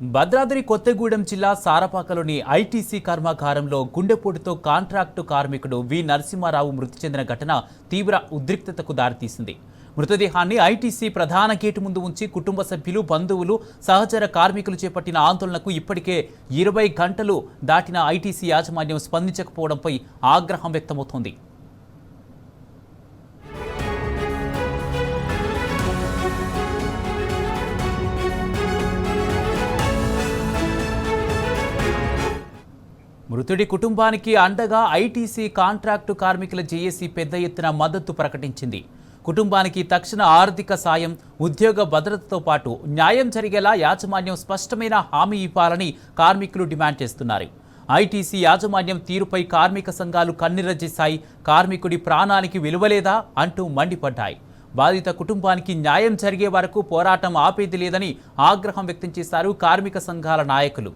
భద్రాద్రి కొత్తగూడెం జిల్లా సారపాకలోని ఐటీసీ కర్మాగారంలో గుండెపోటుతో కాంట్రాక్టు కార్మికుడు వి నరసింహారావు మృతి చెందిన ఘటన తీవ్ర ఉద్రిక్తతకు దారితీసింది. మృతదేహాన్ని ఐటీసీ ప్రధాన గేటు ముందు ఉంచి కుటుంబ సభ్యులు, బంధువులు, సహచర కార్మికులు చేపట్టిన ఆందోళనకు ఇప్పటికే 20 గంటలు దాటిన ఐటీసీ యాజమాన్యం స్పందించకపోవడంపై ఆగ్రహం వ్యక్తమవుతోంది. మృతుడి కుటుంబానికి అండగా ఐటీసీ కాంట్రాక్టు కార్మికుల జేఏసీ పెద్ద ఎత్తున మద్దతు ప్రకటించింది. కుటుంబానికి తక్షణ ఆర్థిక సాయం, ఉద్యోగ భద్రతతో పాటు న్యాయం జరిగేలా యాజమాన్యం స్పష్టమైన హామీ ఇవ్వాలని కార్మికులు డిమాండ్ చేస్తున్నారు. ఐటీసీ యాజమాన్యం తీరుపై కార్మిక సంఘాలు కన్నెర్రజేశాయి. కార్మికుడి ప్రాణానికి విలువలేదా అంటూ మండిపడ్డాయి. బాధిత కుటుంబానికి న్యాయం జరిగే వరకు పోరాటం ఆపేది లేదని ఆగ్రహం వ్యక్తం చేశారు కార్మిక సంఘాల నాయకులు.